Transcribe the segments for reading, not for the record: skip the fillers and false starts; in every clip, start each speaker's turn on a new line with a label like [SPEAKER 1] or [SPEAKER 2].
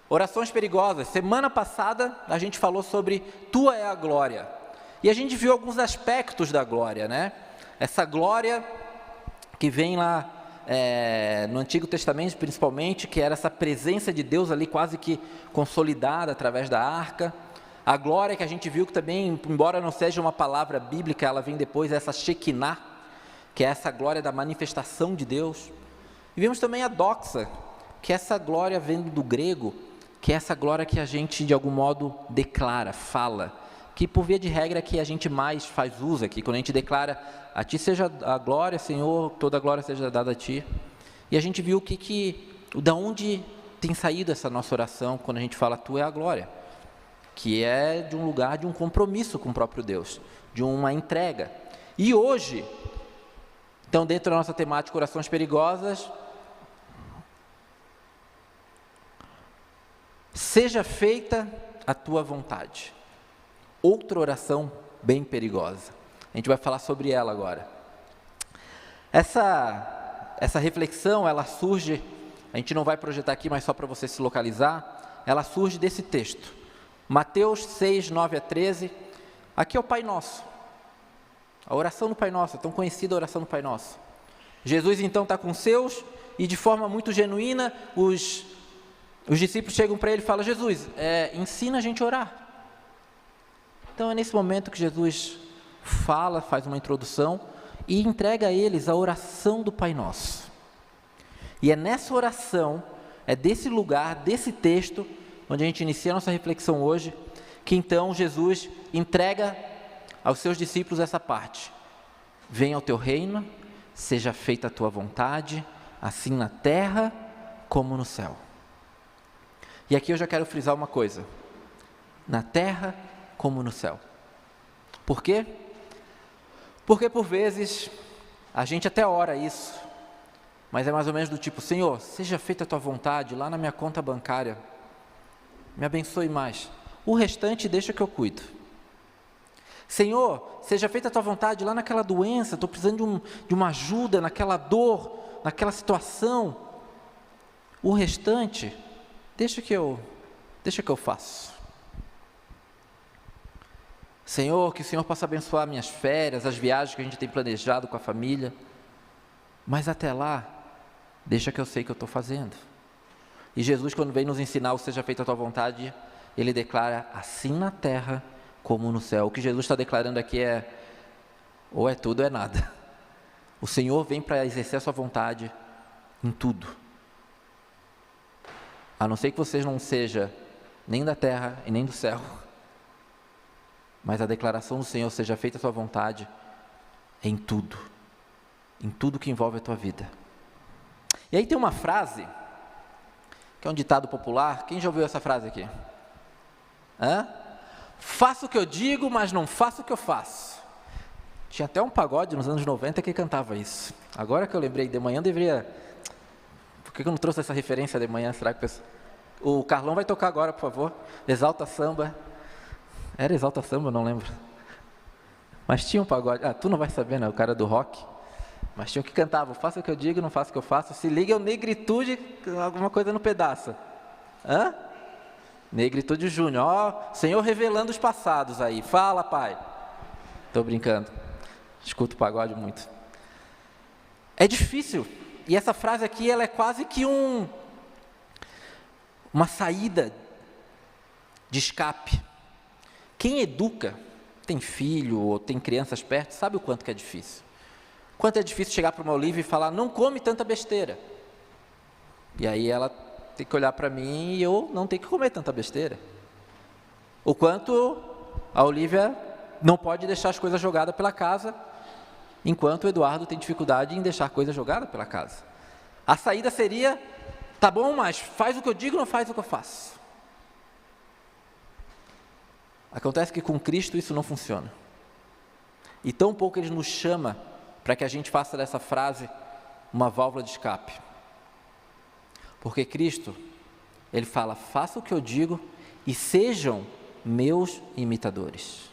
[SPEAKER 1] Orações perigosas. Semana passada a gente falou sobre Tua é a glória. E a gente viu alguns aspectos da glória, né? Essa glória que vem lá no Antigo Testamento principalmente, que era essa presença de Deus ali quase que consolidada através da arca. A glória que a gente viu que também, embora não seja uma palavra bíblica, ela vem depois, essa Shekinah, que é essa glória da manifestação de Deus. E vimos também a doxa, que é essa glória vindo do grego, que é essa glória que a gente de algum modo declara, fala, que por via de regra é que a gente mais faz uso aqui, quando a gente declara, a Ti seja a glória, Senhor, toda a glória seja dada a Ti. E a gente viu da onde tem saído essa nossa oração, quando a gente fala Tu é a glória, que é de um lugar de um compromisso com o próprio Deus, de uma entrega. E hoje, então dentro da nossa temática orações perigosas, seja feita a Tua vontade. Outra oração bem perigosa. A gente vai falar sobre ela agora. Essa reflexão, ela surge, a gente não vai projetar aqui, mas só para você se localizar, ela surge desse texto. Mateus 6, 9 a 13. Aqui é o Pai Nosso. A oração do Pai Nosso, a tão conhecida oração do Pai Nosso. Jesus então está com os seus e de forma muito genuína, os discípulos chegam para ele e falam: Jesus, ensina a gente a orar. Então é nesse momento que Jesus fala, faz uma introdução e entrega a eles a oração do Pai Nosso. E é nessa oração, é desse lugar, desse texto, onde a gente inicia a nossa reflexão hoje, que então Jesus entrega aos seus discípulos essa parte: venha ao teu reino, seja feita a tua vontade, assim na terra como no céu. E aqui eu já quero frisar uma coisa: na terra como no céu. Por quê? Porque por vezes a gente até ora isso, mas é mais ou menos do tipo: Senhor, seja feita a tua vontade lá na minha conta bancária, me abençoe mais, o restante deixa que eu cuido. Senhor, seja feita a tua vontade lá naquela doença, estou precisando de uma ajuda naquela dor, naquela situação, o restante deixa que eu faço. Senhor, que o Senhor possa abençoar minhas férias, as viagens que a gente tem planejado com a família, mas até lá, deixa que eu sei que eu estou fazendo. E Jesus, quando vem nos ensinar o seja feita a tua vontade, Ele declara assim na terra como no céu. O que Jesus está declarando aqui é: ou é tudo ou é nada. O Senhor vem para exercer a sua vontade em tudo. A não ser que você não seja nem da terra e nem do céu, mas a declaração do Senhor, seja feita a sua vontade, em tudo que envolve a tua vida. E aí tem uma frase, que é um ditado popular. Quem já ouviu essa frase aqui? Faço o que eu digo, mas não faço o que eu faço. Tinha até um pagode nos anos 90 que cantava isso. Agora que eu lembrei, de manhã deveria... Por que eu não trouxe essa referência de manhã? Será que o Carlão vai tocar agora, por favor? Exalta Samba. Era Exalta Samba, eu não lembro. Mas tinha um pagode. Tu não vai saber, né? O cara do rock. Mas tinha o que cantava: faça o que eu digo, não faço o que eu faço. Se liga ao Negritude, alguma coisa no pedaço. Negritude Júnior. Senhor revelando os passados aí. Fala, pai. Estou brincando. Escuto o pagode muito. É difícil. E essa frase aqui, ela é quase que uma saída de escape. Quem educa, tem filho ou tem crianças perto, sabe o quanto que é difícil. Quanto é difícil chegar para uma Olivia e falar: não come tanta besteira. E aí ela tem que olhar para mim e eu não tenho que comer tanta besteira. O quanto a Olivia não pode deixar as coisas jogadas pela casa, enquanto o Eduardo tem dificuldade em deixar coisas jogadas pela casa. A saída seria: tá bom, mas faz o que eu digo, não faz o que eu faço. Acontece que com Cristo isso não funciona. E tão pouco Ele nos chama para que a gente faça dessa frase uma válvula de escape. Porque Cristo, Ele fala: faça o que eu digo e sejam meus imitadores.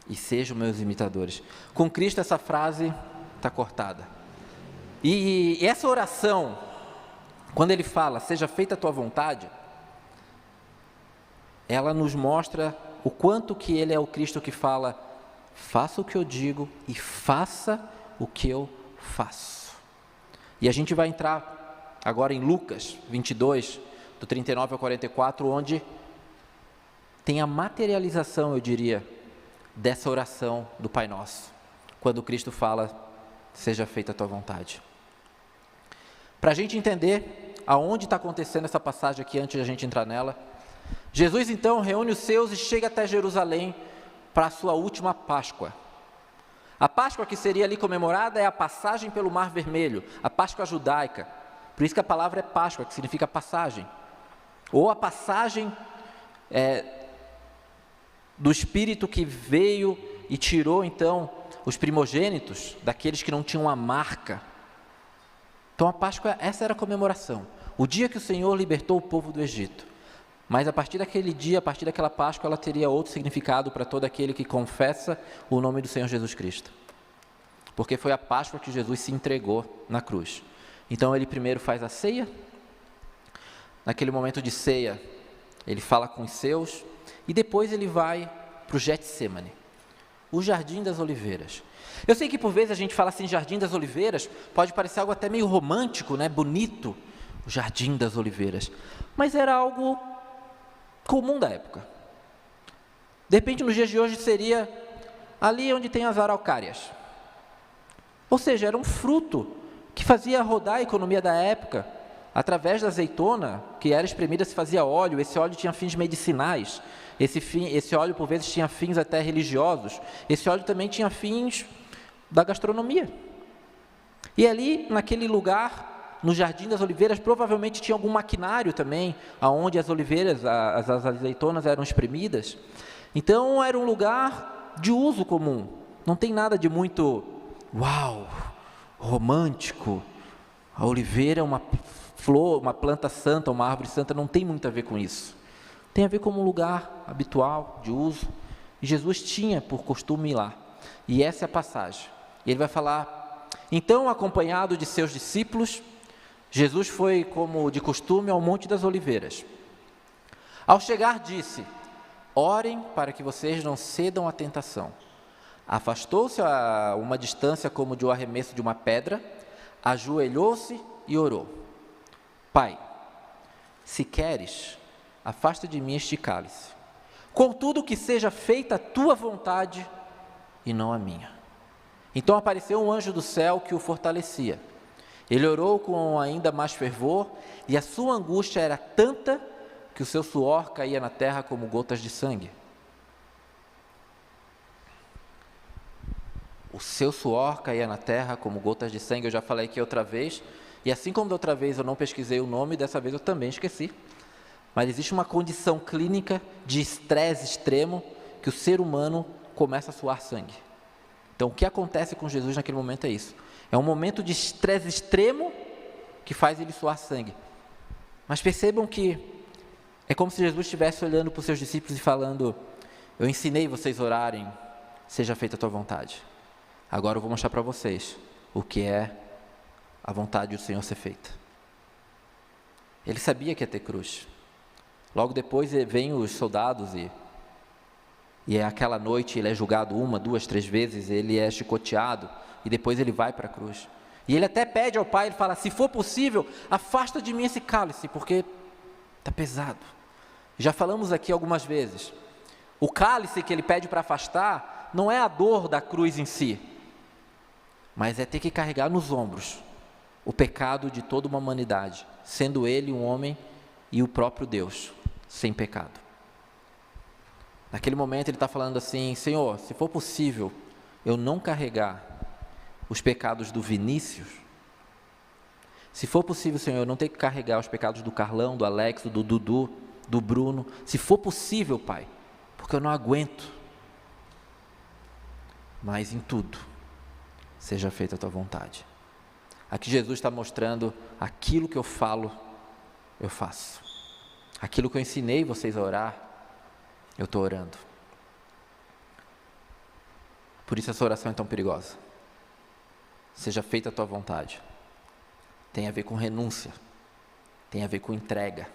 [SPEAKER 1] E sejam meus imitadores. Com Cristo essa frase está cortada. E essa oração quando ele fala, seja feita a tua vontade, ela nos mostra o quanto que ele é o Cristo que fala, faça o que eu digo e faça o que eu faço. E a gente vai entrar agora em Lucas 22, do 39 ao 44, onde tem a materialização, eu diria, dessa oração do Pai Nosso, quando Cristo fala, seja feita a tua vontade. Para a gente entender aonde está acontecendo essa passagem aqui, antes de a gente entrar nela, Jesus então reúne os seus e chega até Jerusalém para a sua última Páscoa. A Páscoa que seria ali comemorada é a passagem pelo Mar Vermelho, a Páscoa judaica. Por isso que a palavra é Páscoa, que significa passagem. Ou a passagem do Espírito que veio e tirou então os primogênitos daqueles que não tinham a marca. Então a Páscoa, essa era a comemoração, o dia que o Senhor libertou o povo do Egito. Mas a partir daquele dia, a partir daquela Páscoa, ela teria outro significado para todo aquele que confessa o nome do Senhor Jesus Cristo. Porque foi a Páscoa que Jesus se entregou na cruz. Então ele primeiro faz a ceia. Naquele momento de ceia, ele fala com os seus, e depois ele vai para o Getsêmani, o Jardim das Oliveiras. Eu sei que por vezes a gente fala assim, Jardim das Oliveiras, pode parecer algo até meio romântico, né? Bonito, o Jardim das Oliveiras, mas era algo comum da época. De repente, nos dias de hoje, seria ali onde tem as araucárias. Ou seja, era um fruto que fazia rodar a economia da época. Através da azeitona, que era espremida, se fazia óleo. Esse óleo tinha fins medicinais. Esse óleo, por vezes, tinha fins até religiosos. Esse óleo também tinha fins da gastronomia. E ali, naquele lugar, no Jardim das Oliveiras, provavelmente tinha algum maquinário também, onde as oliveiras, as azeitonas eram espremidas. Então, era um lugar de uso comum. Não tem nada de muito, uau, romântico. A oliveira é uma flor, uma planta santa, uma árvore santa, não tem muito a ver com isso. Tem a ver com um lugar habitual, de uso. E Jesus tinha por costume ir lá. E essa é a passagem. E ele vai falar, então, acompanhado de seus discípulos, Jesus foi, como de costume, ao Monte das Oliveiras. Ao chegar, disse, orem para que vocês não cedam à tentação. Afastou-se a uma distância como de um arremesso de uma pedra, ajoelhou-se e orou. Pai, se queres, afasta de mim este cálice. Contudo, que seja feita a tua vontade e não a minha. Então apareceu um anjo do céu que o fortalecia. Ele orou com ainda mais fervor, e a sua angústia era tanta que o seu suor caía na terra como gotas de sangue. O seu suor caía na terra como gotas de sangue. Eu já falei aqui outra vez, e assim como da outra vez eu não pesquisei o nome, dessa vez eu também esqueci. Mas existe uma condição clínica de estresse extremo que o ser humano começa a suar sangue. Então, o que acontece com Jesus naquele momento é isso. É um momento de estresse extremo que faz ele suar sangue. Mas percebam que é como se Jesus estivesse olhando para os seus discípulos e falando, eu ensinei vocês a orarem, seja feita a tua vontade. Agora eu vou mostrar para vocês o que é a vontade do Senhor ser feita. Ele sabia que ia ter cruz. Logo depois vêm os soldados e é aquela noite ele é julgado 1, 2, 3 vezes, ele é chicoteado e depois ele vai para a cruz. E ele até pede ao Pai, ele fala, se for possível, afasta de mim esse cálice, porque está pesado. Já falamos aqui algumas vezes, o cálice que ele pede para afastar, não é a dor da cruz em si, mas é ter que carregar nos ombros o pecado de toda uma humanidade, sendo ele um homem e o próprio Deus, sem pecado. Naquele momento ele está falando assim, Senhor, se for possível eu não carregar os pecados do Vinícius, se for possível, Senhor, eu não ter que carregar os pecados do Carlão, do Alex, do Dudu, do Bruno, se for possível, Pai, porque eu não aguento, mas em tudo, seja feita a tua vontade. Aqui Jesus está mostrando, aquilo que eu falo, eu faço. Aquilo que eu ensinei vocês a orar, eu estou orando. Por isso essa oração é tão perigosa. Seja feita a tua vontade. Tem a ver com renúncia. tem a ver com entrega,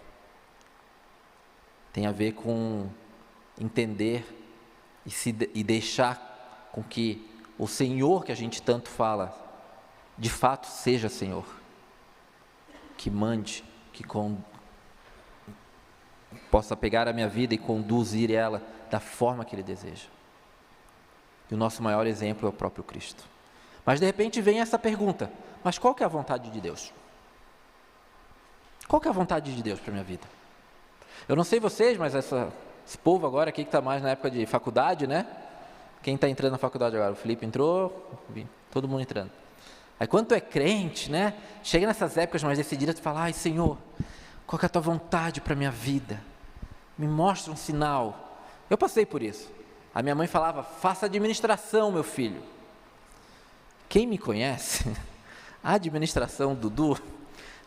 [SPEAKER 1] tem a ver com entender e deixar com que o Senhor que a gente tanto fala, de fato seja Senhor, que mande, que possa pegar a minha vida e conduzir ela da forma que Ele deseja. E o nosso maior exemplo é o próprio Cristo. Mas de repente vem essa pergunta, mas qual que é a vontade de Deus? Qual que é a vontade de Deus para a minha vida? Eu não sei vocês, mas esse povo agora aqui que está mais na época de faculdade, né? Quem está entrando na faculdade agora? O Felipe entrou, todo mundo entrando. Aí quando tu é crente, né? Chega nessas épocas mais decididas, tu fala, ai Senhor, qual que é a tua vontade para a minha vida? Me mostra um sinal. Eu passei por isso. A minha mãe falava, faça administração, meu filho. Quem me conhece, a administração, Dudu,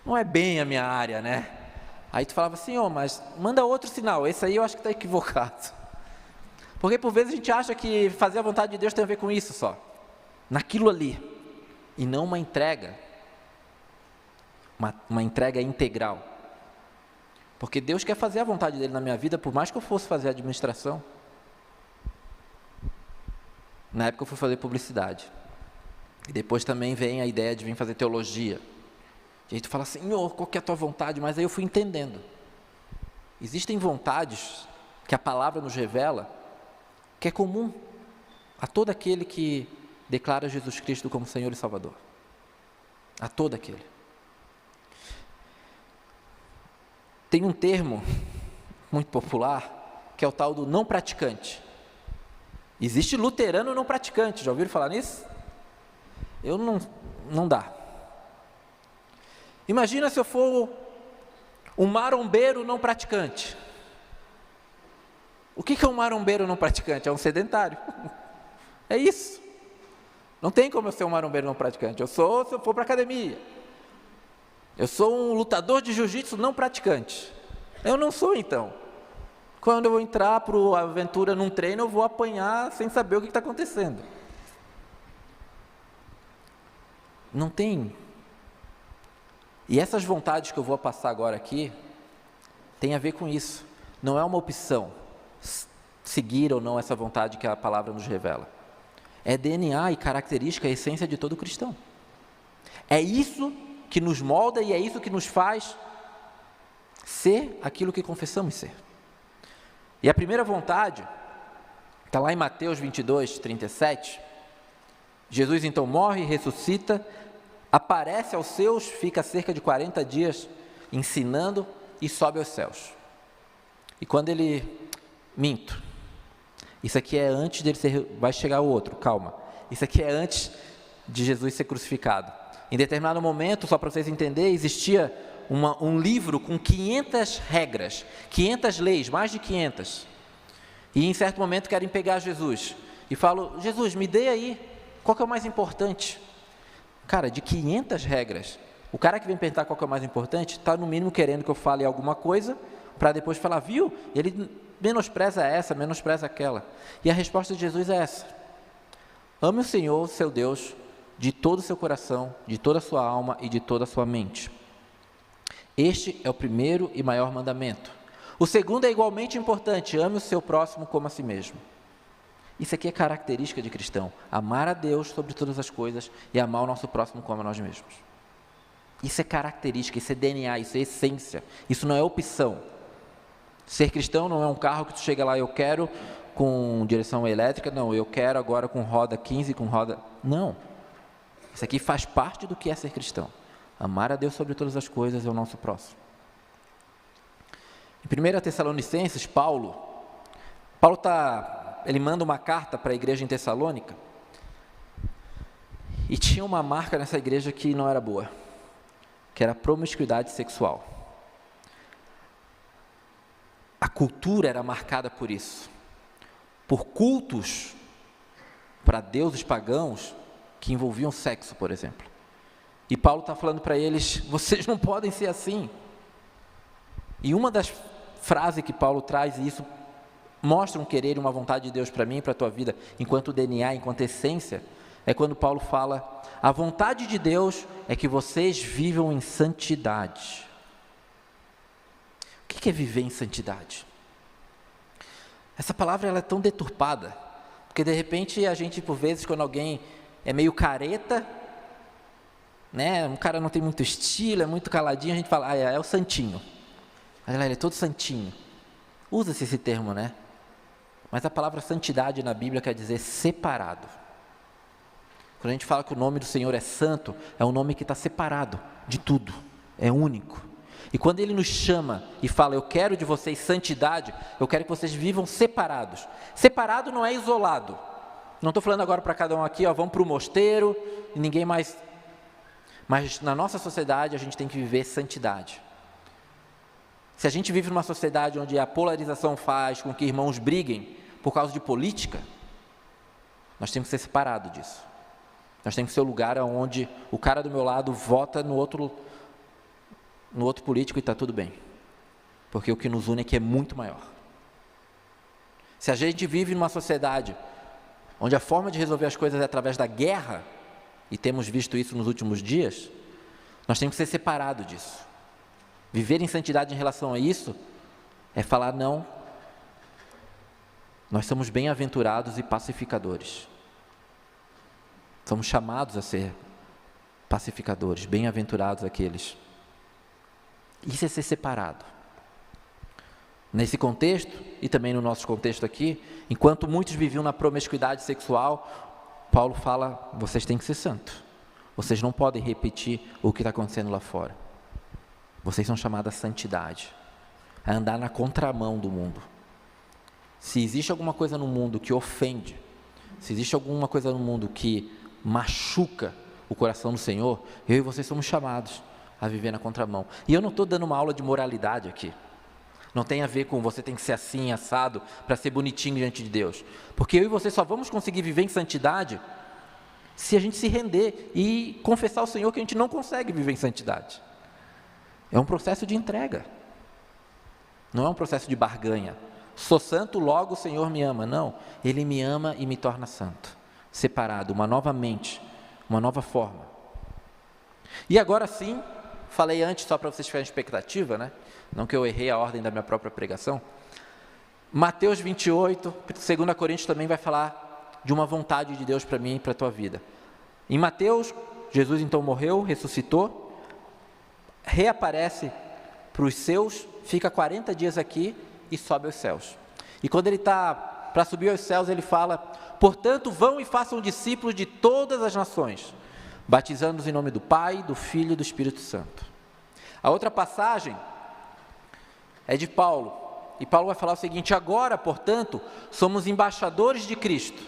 [SPEAKER 1] não é bem a minha área, né? Aí tu falava, Senhor, mas manda outro sinal, esse aí eu acho que está equivocado. Porque por vezes a gente acha que fazer a vontade de Deus tem a ver com isso só, naquilo ali, e não uma entrega, uma entrega integral. Porque Deus quer fazer a vontade dele na minha vida, por mais que eu fosse fazer administração. Na época eu fui fazer publicidade, e depois também vem a ideia de vir fazer teologia. E aí tu fala, Senhor, qual que é a tua vontade? Mas aí eu fui entendendo. Existem vontades que a palavra nos revela, que é comum a todo aquele que declara Jesus Cristo como Senhor e Salvador. A todo aquele. Tem um termo muito popular, que é o tal do não praticante. Existe luterano não praticante, já ouviram falar nisso? Não dá. Imagina se eu for um marombeiro não praticante. O que é um marombeiro não praticante? É um sedentário. É isso. Não tem como eu ser um marombeiro não praticante. Eu sou, se eu for para a academia. Eu sou um lutador de jiu-jitsu não praticante. Eu não sou, então. Quando eu vou entrar para a aventura num treino, eu vou apanhar sem saber o que está acontecendo. Não tem. E essas vontades que eu vou passar agora aqui, tem a ver com isso. Não é uma opção, seguir ou não essa vontade que a palavra nos revela. É DNA e característica, a essência de todo cristão. É isso que nos molda e é isso que nos faz ser aquilo que confessamos ser. E a primeira vontade, está lá em Mateus 22, 37, Jesus então morre, ressuscita, aparece aos seus, fica cerca de 40 dias ensinando e sobe aos céus. E quando minto, isso aqui é antes dele ser, vai chegar o outro, calma, isso aqui é antes de Jesus ser crucificado. Em determinado momento, só para vocês entenderem, existia um livro com 500 regras, 500 leis, mais de 500. E em certo momento querem pegar Jesus e falam, Jesus, me dê aí, qual que é o mais importante? Cara, de 500 regras, o cara que vem perguntar qual que é o mais importante, está no mínimo querendo que eu fale alguma coisa, para depois falar, viu, ele menospreza essa, menospreza aquela. E a resposta de Jesus é essa: ame o Senhor, seu Deus, de todo o seu coração, de toda a sua alma e de toda a sua mente. Este é o primeiro e maior mandamento. O segundo é igualmente importante, ame o seu próximo como a si mesmo. Isso aqui é característica de cristão, amar a Deus sobre todas as coisas e amar o nosso próximo como a nós mesmos. Isso é característica, isso é DNA, isso é essência, isso não é opção. Ser cristão não é um carro que tu chega lá, eu quero com direção elétrica, não, eu quero agora com roda 15, com roda... Não, isso aqui faz parte do que é ser cristão. Amar a Deus sobre todas as coisas é o nosso próximo. Em 1 Tessalonicenses, Paulo ele manda uma carta para a igreja em Tessalônica, e tinha uma marca nessa igreja que não era boa, que era a promiscuidade sexual. A cultura era marcada por isso, por cultos para deuses pagãos que envolviam sexo, por exemplo. E Paulo está falando para eles, vocês não podem ser assim. E uma das frases que Paulo traz, e isso mostra um querer e uma vontade de Deus para mim e para a tua vida, enquanto DNA, enquanto essência, é quando Paulo fala, a vontade de Deus é que vocês vivam em santidade. que é viver em santidade? Essa palavra ela é tão deturpada, porque de repente a gente, por vezes, quando alguém é meio careta, né, um cara não tem muito estilo, é muito caladinho, a gente fala, é o santinho. Ele é todo santinho. Usa-se esse termo, né? Mas a palavra santidade na Bíblia quer dizer separado. Quando a gente fala que o nome do Senhor é santo, é um nome que está separado de tudo, é único. E quando Ele nos chama e fala, eu quero de vocês santidade, eu quero que vocês vivam separados. Separado não é isolado. Não estou falando agora para cada um aqui, vamos para o mosteiro e ninguém mais. Mas na nossa sociedade a gente tem que viver santidade. Se a gente vive numa sociedade onde a polarização faz com que irmãos briguem por causa de política, nós temos que ser separados disso. Nós temos que ser o lugar onde o cara do meu lado vota no outro político e está tudo bem. Porque o que nos une aqui é muito maior. Se a gente vive numa sociedade onde a forma de resolver as coisas é através da guerra, e temos visto isso nos últimos dias, nós temos que ser separados disso. Viver em santidade em relação a isso é falar não. Nós somos bem-aventurados e pacificadores. Somos chamados a ser pacificadores, bem-aventurados aqueles. Isso é ser separado. Nesse contexto, e também no nosso contexto aqui, enquanto muitos viviam na promiscuidade sexual, Paulo fala, vocês têm que ser santos. Vocês não podem repetir o que está acontecendo lá fora. Vocês são chamados a santidade, a andar na contramão do mundo. Se existe alguma coisa no mundo que ofende, se existe alguma coisa no mundo que machuca o coração do Senhor, eu e vocês somos chamados a viver na contramão. E eu não estou dando uma aula de moralidade aqui. Não tem a ver com você tem que ser assim, assado, para ser bonitinho diante de Deus. Porque eu e você só vamos conseguir viver em santidade se a gente se render e confessar ao Senhor que a gente não consegue viver em santidade. É um processo de entrega. Não é um processo de barganha. Sou santo, logo o Senhor me ama. Não, Ele me ama e me torna santo. Separado, uma nova mente, uma nova forma. E agora sim, falei antes só para vocês ficarem expectativa, né? Não que eu errei a ordem da minha própria pregação. Mateus 28, 2 Coríntios também vai falar de uma vontade de Deus para mim e para a tua vida. Em Mateus, Jesus então morreu, ressuscitou, reaparece para os seus, fica 40 dias aqui e sobe aos céus. E quando ele está para subir aos céus, ele fala, portanto, vão e façam discípulos de todas as nações, batizando-os em nome do Pai, do Filho e do Espírito Santo. A outra passagem é de Paulo, e Paulo vai falar o seguinte, agora, portanto, somos embaixadores de Cristo.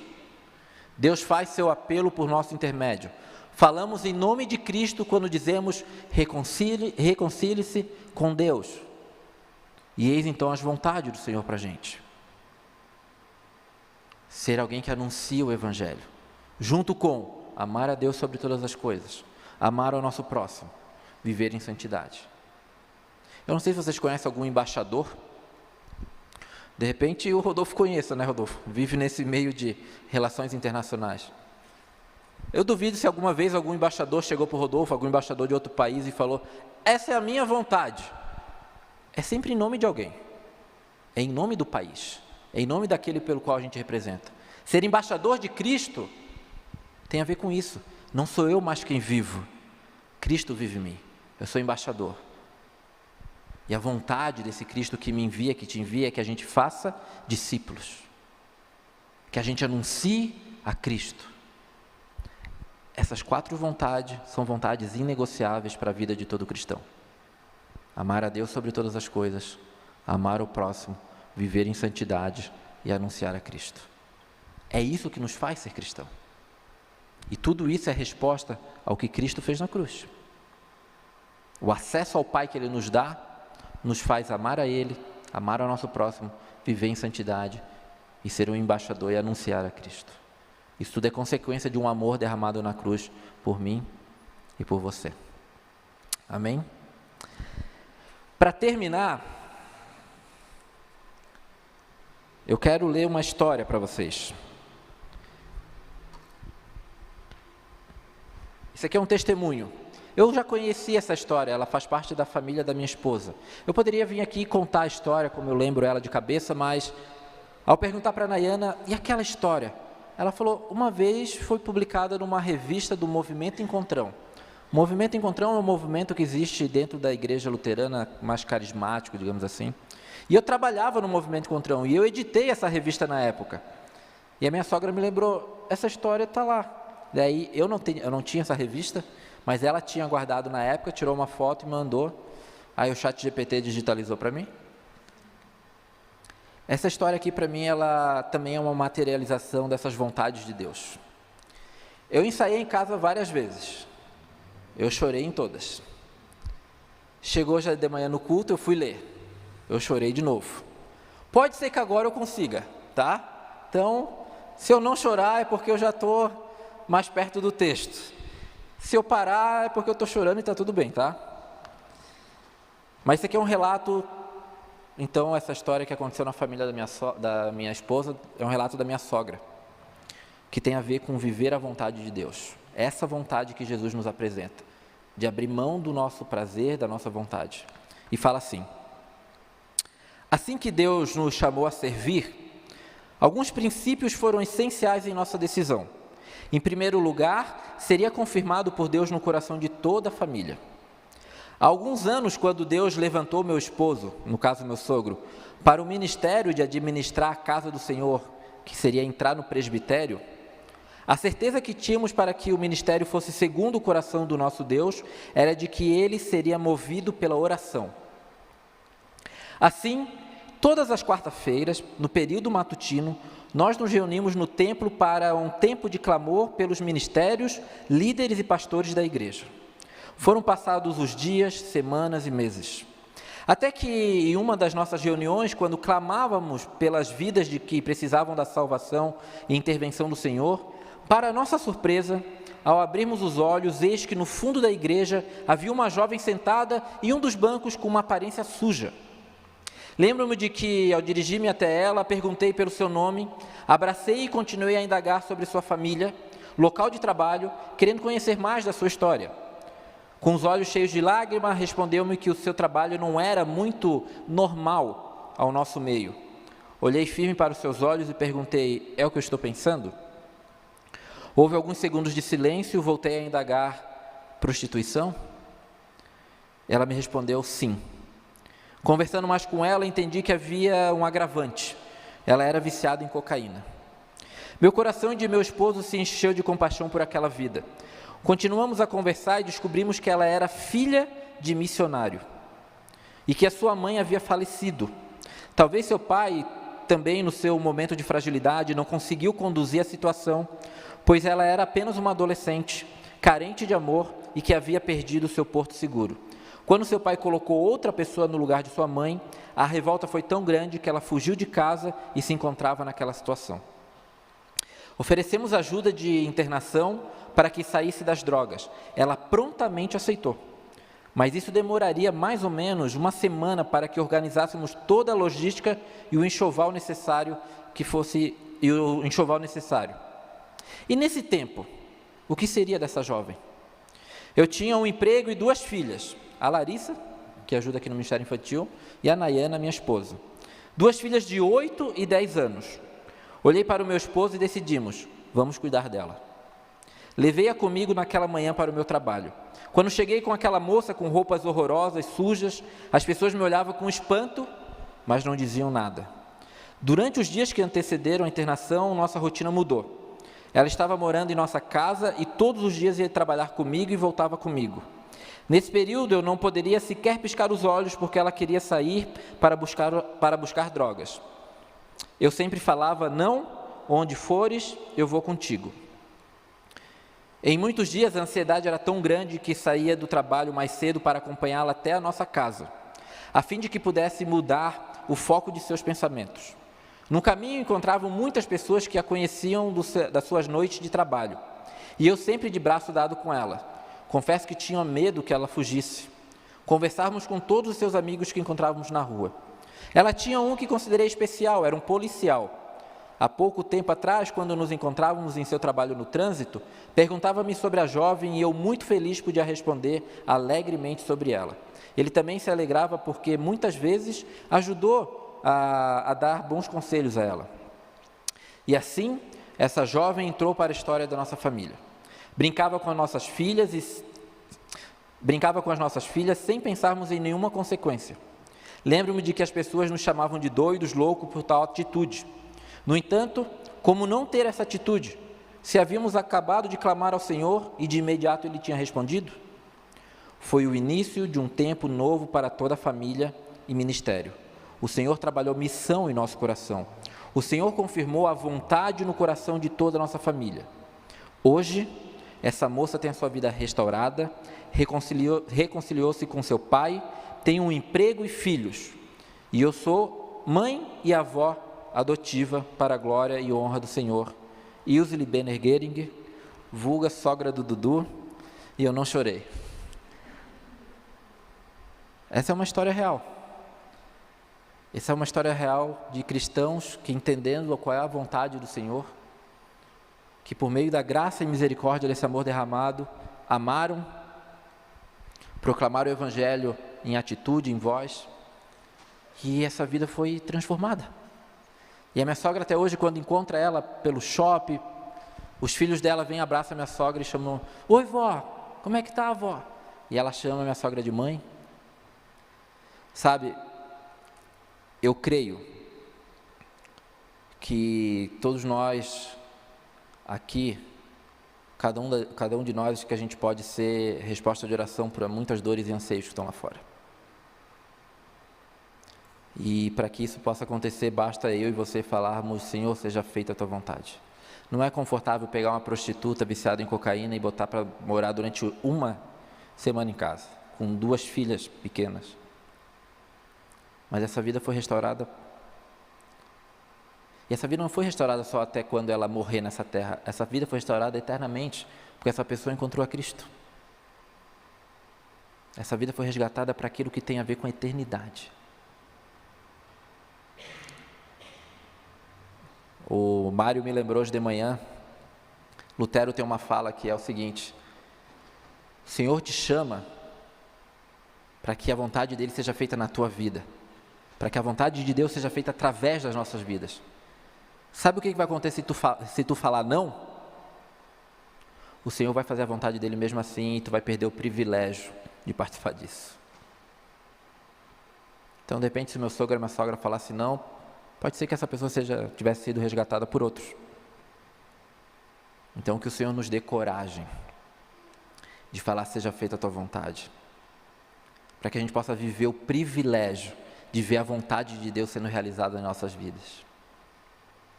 [SPEAKER 1] Deus faz seu apelo por nosso intermédio. Falamos em nome de Cristo quando dizemos, reconcilie-se com Deus. E eis então as vontades do Senhor para a gente. Ser alguém que anuncia o Evangelho, junto com amar a Deus sobre todas as coisas, amar ao nosso próximo, viver em santidade. Eu não sei se vocês conhecem algum embaixador. De repente o Rodolfo conheça, né, Rodolfo? Vive nesse meio de relações internacionais. Eu duvido se alguma vez algum embaixador chegou para o Rodolfo, algum embaixador de outro país e falou, essa é a minha vontade. É sempre em nome de alguém. É em nome do país. É em nome daquele pelo qual a gente representa. Ser embaixador de Cristo tem a ver com isso. Não sou eu mais quem vivo. Cristo vive em mim. Eu sou embaixador. E a vontade desse Cristo que me envia, que te envia, é que a gente faça discípulos. Que a gente anuncie a Cristo. Essas 4 vontades são vontades inegociáveis para a vida de todo cristão. Amar a Deus sobre todas as coisas, amar o próximo, viver em santidade e anunciar a Cristo. É isso que nos faz ser cristão. E tudo isso é resposta ao que Cristo fez na cruz. O acesso ao Pai que Ele nos dá, nos faz amar a Ele, amar ao nosso próximo, viver em santidade e ser um embaixador e anunciar a Cristo. Isso tudo é consequência de um amor derramado na cruz por mim e por você. Amém? Para terminar, eu quero ler uma história para vocês. Isso aqui é um testemunho. Eu já conheci essa história, ela faz parte da família da minha esposa. Eu poderia vir aqui contar a história, como eu lembro ela de cabeça, mas ao perguntar para a Nayana, e aquela história? Ela falou, uma vez foi publicada numa revista do Movimento Encontrão. O Movimento Encontrão é um movimento que existe dentro da igreja luterana mais carismático, digamos assim. E eu trabalhava no Movimento Encontrão, e eu editei essa revista na época. E a minha sogra me lembrou, essa história está lá. Daí eu não tinha essa revista, mas ela tinha guardado na época, tirou uma foto e mandou. Aí o ChatGPT digitalizou para mim. Essa história aqui para mim, ela também é uma materialização dessas vontades de Deus. Eu ensaiei em casa várias vezes. Eu chorei em todas. Chegou já de manhã no culto, eu fui ler. Eu chorei de novo. Pode ser que agora eu consiga, tá? Então, se eu não chorar é porque eu já estou mais perto do texto. Se eu parar é porque eu estou chorando e está tudo bem, tá? Mas isso aqui é um relato, então essa história que aconteceu na família da minha esposa é um relato da minha sogra, que tem a ver com viver a vontade de Deus. Essa vontade que Jesus nos apresenta, de abrir mão do nosso prazer, da nossa vontade. E fala assim, assim que Deus nos chamou a servir, alguns princípios foram essenciais em nossa decisão. Em primeiro lugar, seria confirmado por Deus no coração de toda a família. Há alguns anos, quando Deus levantou meu esposo, no caso meu sogro, para o ministério de administrar a casa do Senhor, que seria entrar no presbitério, a certeza que tínhamos para que o ministério fosse segundo o coração do nosso Deus era de que ele seria movido pela oração. Assim, todas as quarta-feiras, no período matutino, nós nos reunimos no templo para um tempo de clamor pelos ministérios, líderes e pastores da igreja. Foram passados os dias, semanas e meses. Até que em uma das nossas reuniões, quando clamávamos pelas vidas de que precisavam da salvação e intervenção do Senhor, para nossa surpresa, ao abrirmos os olhos, eis que no fundo da igreja havia uma jovem sentada em um dos bancos com uma aparência suja. Lembro-me de que, ao dirigir-me até ela, perguntei pelo seu nome, abracei e continuei a indagar sobre sua família, local de trabalho, querendo conhecer mais da sua história. Com os olhos cheios de lágrimas, respondeu-me que o seu trabalho não era muito normal ao nosso meio. Olhei firme para os seus olhos e perguntei, é o que eu estou pensando? Houve alguns segundos de silêncio, voltei a indagar, prostituição? Ela me respondeu, sim. Conversando mais com ela, entendi que havia um agravante. Ela era viciada em cocaína. Meu coração e de meu esposo se encheu de compaixão por aquela vida. Continuamos a conversar e descobrimos que ela era filha de missionário e que a sua mãe havia falecido. Talvez seu pai, também no seu momento de fragilidade, não conseguiu conduzir a situação, pois ela era apenas uma adolescente, carente de amor e que havia perdido seu porto seguro. Quando seu pai colocou outra pessoa no lugar de sua mãe, a revolta foi tão grande que ela fugiu de casa e se encontrava naquela situação. Oferecemos ajuda de internação para que saísse das drogas. Ela prontamente aceitou, mas isso demoraria mais ou menos uma semana para que organizássemos toda a logística e o enxoval necessário E nesse tempo, o que seria dessa jovem? Eu tinha um emprego e 2 filhas, a Larissa, que ajuda aqui no Ministério Infantil, e a Nayana, minha esposa. 2 filhas de 8 e 10 anos. Olhei para o meu esposo e decidimos, vamos cuidar dela. Levei-a comigo naquela manhã para o meu trabalho. Quando cheguei com aquela moça com roupas horrorosas, sujas, as pessoas me olhavam com espanto, mas não diziam nada. Durante os dias que antecederam a internação, nossa rotina mudou. Ela estava morando em nossa casa e todos os dias ia trabalhar comigo e voltava comigo. Nesse período, eu não poderia sequer piscar os olhos porque ela queria sair para buscar drogas. Eu sempre falava, não, onde fores, eu vou contigo. Em muitos dias, a ansiedade era tão grande que saía do trabalho mais cedo para acompanhá-la até a nossa casa, a fim de que pudesse mudar o foco de seus pensamentos. No caminho, encontravam muitas pessoas que a conheciam das suas noites de trabalho, e eu sempre de braço dado com ela. Confesso que tinha medo que ela fugisse. Conversávamos com todos os seus amigos que encontrávamos na rua. Ela tinha um que considerei especial, era um policial. há pouco tempo atrás, quando nos encontrávamos em seu trabalho no trânsito, perguntava-me sobre a jovem e eu, muito feliz, podia responder alegremente sobre ela. Ele também se alegrava porque muitas vezes ajudou a dar bons conselhos a ela. E assim, essa jovem entrou para a história da nossa família. Brincava com as nossas filhas sem pensarmos em nenhuma consequência. Lembro-me de que as pessoas nos chamavam de doidos, loucos por tal atitude. No entanto, como não ter essa atitude, se havíamos acabado de clamar ao Senhor e de imediato Ele tinha respondido? Foi o início de um tempo novo para toda a família e ministério. O Senhor trabalhou missão em nosso coração. O Senhor confirmou a vontade no coração de toda a nossa família. Hoje, essa moça tem a sua vida restaurada, reconciliou-se com seu pai, tem um emprego e filhos. E eu sou mãe e avó adotiva para a glória e honra do Senhor. Ilse Benner Gering, vulga sogra do Dudu, e eu não chorei. Essa é uma história real. Essa é uma história real de cristãos que, entendendo qual é a vontade do Senhor, que por meio da graça e misericórdia desse amor derramado, amaram, proclamaram o Evangelho em atitude, em voz, e essa vida foi transformada. E a minha sogra até hoje, quando encontra ela pelo shopping, os filhos dela vêm, abraçam a minha sogra e chamam: oi vó, como é que tá a vó? E ela chama a minha sogra de mãe. Sabe, eu creio que todos nós aqui, cada um de nós, que a gente pode ser resposta de oração para muitas dores e anseios que estão lá fora. E para que isso possa acontecer, basta eu e você falarmos: Senhor, seja feita a tua vontade. Não é confortável pegar uma prostituta viciada em cocaína e botar para morar durante uma semana em casa, com 2 filhas pequenas. Mas essa vida foi restaurada. E essa vida não foi restaurada só até quando ela morrer nessa terra. Essa vida foi restaurada eternamente, porque essa pessoa encontrou a Cristo. Essa vida foi resgatada para aquilo que tem a ver com a eternidade. O Mário me lembrou hoje de manhã, Lutero tem uma fala que é o seguinte: o Senhor te chama para que a vontade dele seja feita na tua vida, para que a vontade de Deus seja feita através das nossas vidas. Sabe o que vai acontecer se tu falar não? O Senhor vai fazer a vontade dele mesmo assim e tu vai perder o privilégio de participar disso. Então, de repente, se meu sogro ou minha sogra falasse não, pode ser que essa pessoa tivesse sido resgatada por outros. Então, que o Senhor nos dê coragem de falar: seja feita a tua vontade, para que a gente possa viver o privilégio de ver a vontade de Deus sendo realizada em nossas vidas,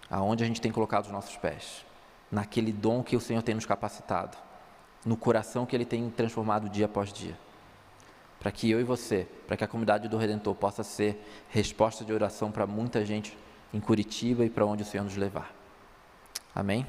[SPEAKER 1] aonde a gente tem colocado os nossos pés, naquele dom que o Senhor tem nos capacitado, no coração que Ele tem transformado dia após dia, para que eu e você, para que a comunidade do Redentor possa ser resposta de oração para muita gente em Curitiba e para onde o Senhor nos levar. Amém?